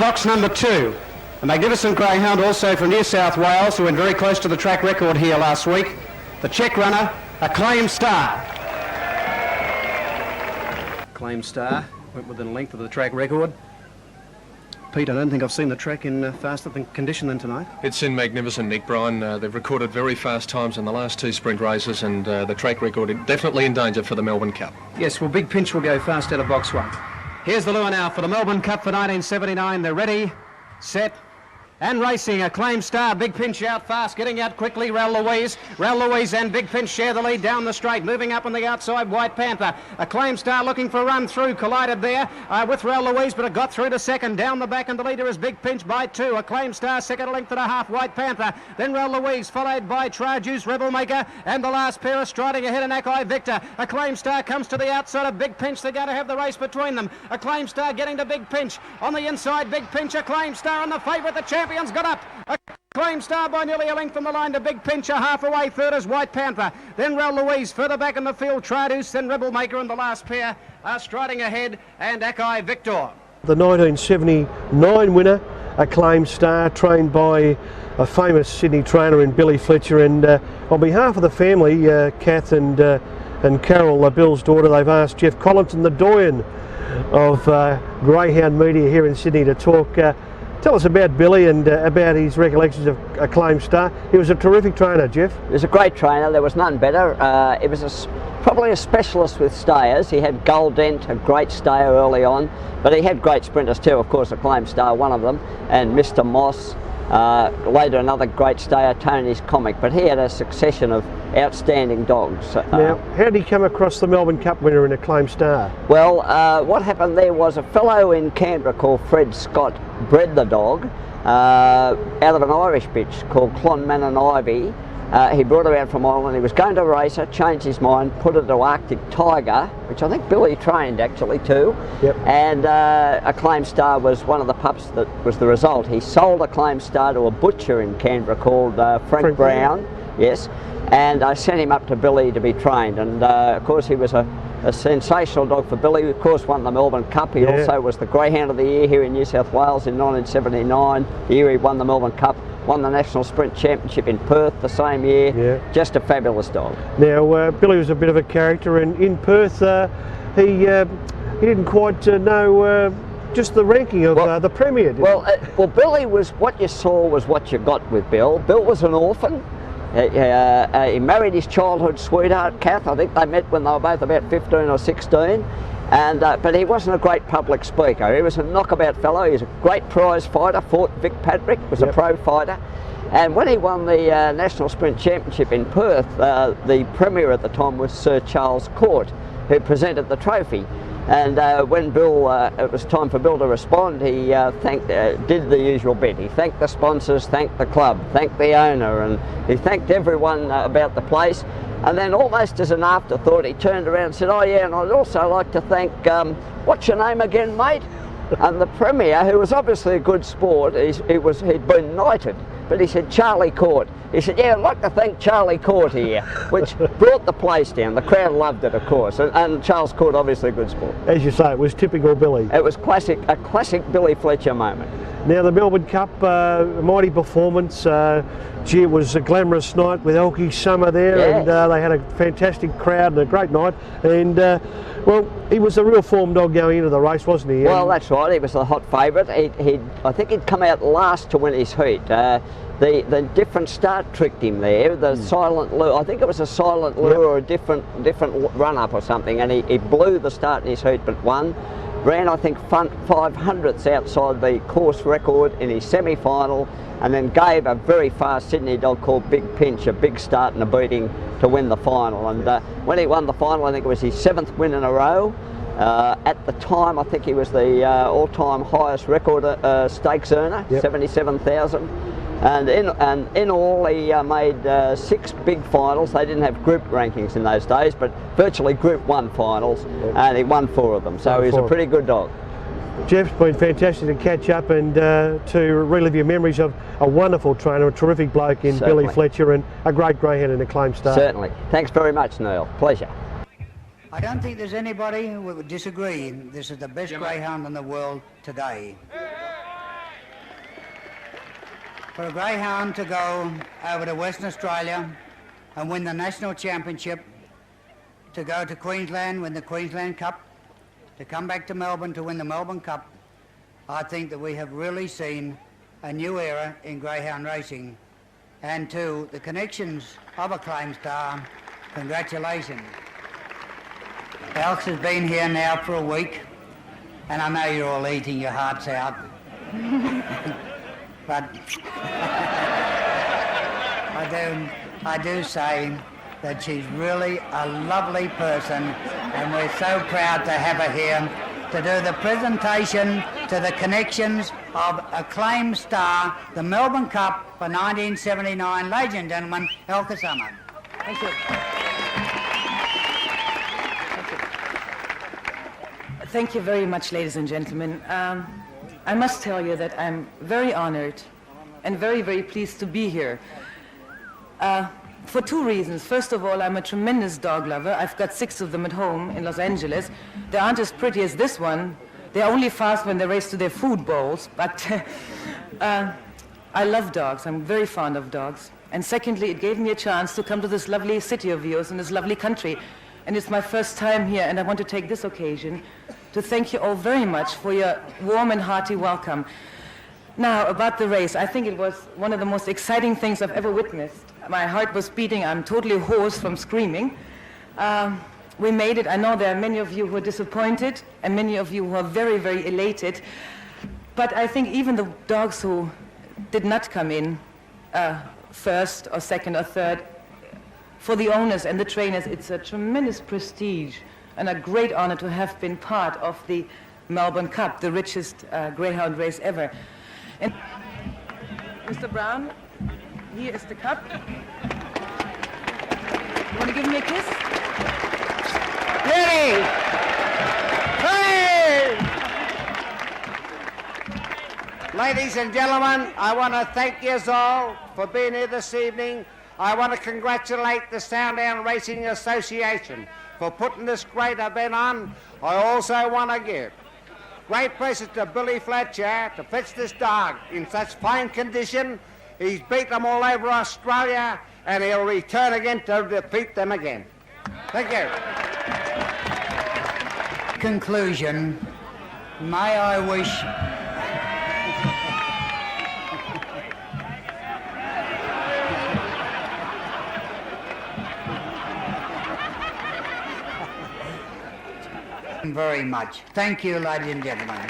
box number 2. A magnificent greyhound also from New South Wales who went very close to the track record here last week. The check runner, Acclaim Star. Acclaim Star went within a length of the track record. Pete, I don't think I've seen the track in faster condition than tonight. It's in magnificent nick, Brian. They've recorded very fast times in the last 2 sprint races, and the track record is definitely in danger for the Melbourne Cup. Yes, well, Big Pinch will go fast out of box 1. Here's the lure now for the Melbourne Cup for 1979. They're ready, set, and racing. Acclaim Star, Big Pinch out fast, getting out quickly. Raul Louise and Big Pinch share the lead down the straight. Moving up on the outside, White Panther. Acclaim Star looking for a run through, collided there with Raul Louise, but it got through to second. Down the back, and the leader is Big Pinch by 2. Acclaim Star second, a length and a half, White Panther. Then Raul Louise, followed by Trajuice, Rebel Maker, and the last pair are striding ahead, and Acclaim Victor. Acclaim Star comes to the outside of Big Pinch. They're going to have the race between them. Acclaim Star getting to Big Pinch. On the inside, Big Pinch, Acclaim Star on the favourite. The champion's got up. Acclaim Star by nearly a length from the line to Big Pinch, a half away. Third is White Panther. Then Raul Louise further back in the field. Trajuice, then Rebel Maker, and the last pair are striding ahead, and Acclaim Victor. The 1979 winner, Acclaim Star, trained by a famous Sydney trainer in Billy Fletcher, and on behalf of the family, Kath and Carol, Bill's daughter, they've asked Jeff Collinson, the doyen of greyhound media here in Sydney, to talk. Tell us about Billy and about his recollections of Acclaim Star. He was a terrific trainer, Jeff. He was a great trainer. There was none better. It was probably a specialist with stayers. He had Gold Dent, a great stayer early on, but he had great sprinters too. Of course, Acclaim Star, one of them, and Mr. Moss. Later another great stayer, Tony's Comic, but he had a succession of outstanding dogs. Now, how did he come across the Melbourne Cup winner in Acclaim Star? Well, what happened there was a fellow in Canberra called Fred Scott bred the dog out of an Irish bitch called Clonmannon Ivy. He brought her out from Ireland. He was going to race her, changed his mind, put her to Arctic Tiger, which I think Billy trained actually too. Yep. And Acclaim Star was one of the pups that was the result. He sold Acclaim Star to a butcher in Canberra called Frank Brown. Yes. And I sent him up to Billy to be trained. And of course he was a sensational dog for Billy. Of course won the Melbourne Cup. He also was the Greyhound of the Year here in New South Wales in 1979, the year he won the Melbourne Cup. Won the National Sprint Championship in Perth the same year. Yeah. Just a fabulous dog. Now, Billy was a bit of a character, and in Perth, he didn't quite know just the ranking of the Premier. Well, Billy was, what you saw was what you got with Bill. Bill was an orphan. He married his childhood sweetheart, Kath. I think they met when they were both about 15 or 16. And, but he wasn't a great public speaker. He was a knockabout fellow. He was a great prize fighter, fought Vic Patrick, was a pro fighter. And when he won the National Sprint Championship in Perth, the Premier at the time was Sir Charles Court, who presented the trophy. And when Bill, it was time for Bill to respond, he did the usual bit. He thanked the sponsors, thanked the club, thanked the owner, and he thanked everyone about the place. And then almost as an afterthought, he turned around and said, "Oh yeah, and I'd also like to thank, what's your name again, mate?" And the Premier, who was obviously a good sport, he'd been knighted, but he said, "Charlie Court." He said, "Yeah, I'd like to thank Charlie Court here," which brought the place down. The crowd loved it, of course, and Charles Court, obviously a good sport. As you say, it was typical Billy. It was a classic Billy Fletcher moment. Now the Melbourne Cup, mighty performance. Gee, it was a glamorous night with Elkie Summer there, and they had a fantastic crowd and a great night. And well, he was a real form dog going into the race, wasn't he? Well, that's right. He was the hot favourite. I think he'd come out last to win his heat. The different start tricked him there. The silent lure, I think it was a silent lure or a different run up or something, and he blew the start in his heat, but won. Ran, I think, 500ths outside the course record in his semi-final, and then gave a very fast Sydney dog called Big Pinch a big start and a beating to win the final. And when he won the final, I think it was his 7th win in a row. At the time, I think he was the all-time highest record stakes earner, 77,000. And in all, he made 6 big finals. They didn't have group rankings in those days, but virtually Group 1 finals, and he won 4 of them. So he's a pretty good dog. Jeff's been fantastic to catch up and to relive your memories of a wonderful trainer, a terrific bloke in Billy Fletcher, and a great greyhound and Acclaim Star. Certainly. Thanks very much, Neil. Pleasure. I don't think there's anybody who would disagree. This is the best greyhound in the world today. For a greyhound to go over to Western Australia and win the national championship, to go to Queensland, win the Queensland Cup, to come back to Melbourne to win the Melbourne Cup, I think that we have really seen a new era in greyhound racing. And to the connections of Acclaim Star, congratulations. Alex has been here now for a week, and I know you're all eating your hearts out. But I do say that she's really a lovely person, and we're so proud to have her here to do the presentation to the connections of Acclaim Star, the Melbourne Cup for 1979. Ladies and gentlemen, El Kasama. Thank you. Thank you very much, ladies and gentlemen. I must tell you that I'm very honored and very, very pleased to be here. For two reasons. First of all, I'm a tremendous dog lover. I've got 6 of them at home in Los Angeles. They aren't as pretty as this one. They're only fast when they race to their food bowls. But I love dogs. I'm very fond of dogs. And secondly, it gave me a chance to come to this lovely city of yours and this lovely country. And it's my first time here, and I want to take this occasion to thank you all very much for your warm and hearty welcome. Now, about the race, I think it was one of the most exciting things I've ever witnessed. My heart was beating. I'm totally hoarse from screaming. We made it. I know there are many of you who are disappointed and many of you who are very, very elated. But I think even the dogs who did not come in first or second or third, for the owners and the trainers, it's a tremendous prestige and a great honor to have been part of the Melbourne Cup, the richest greyhound race ever. And Mr. Brown, here is the cup. You want to give me a kiss? Ready! Hey! Ladies and gentlemen, I want to thank you all for being here this evening. I want to congratulate the Sandown Racing Association for putting this great event on. I also want to give great praises to Billy Fletcher to fetch this dog in such fine condition. He's beat them all over Australia, and he'll return again to defeat them again. Thank you. Conclusion, may I wish very much. Thank you, ladies and gentlemen.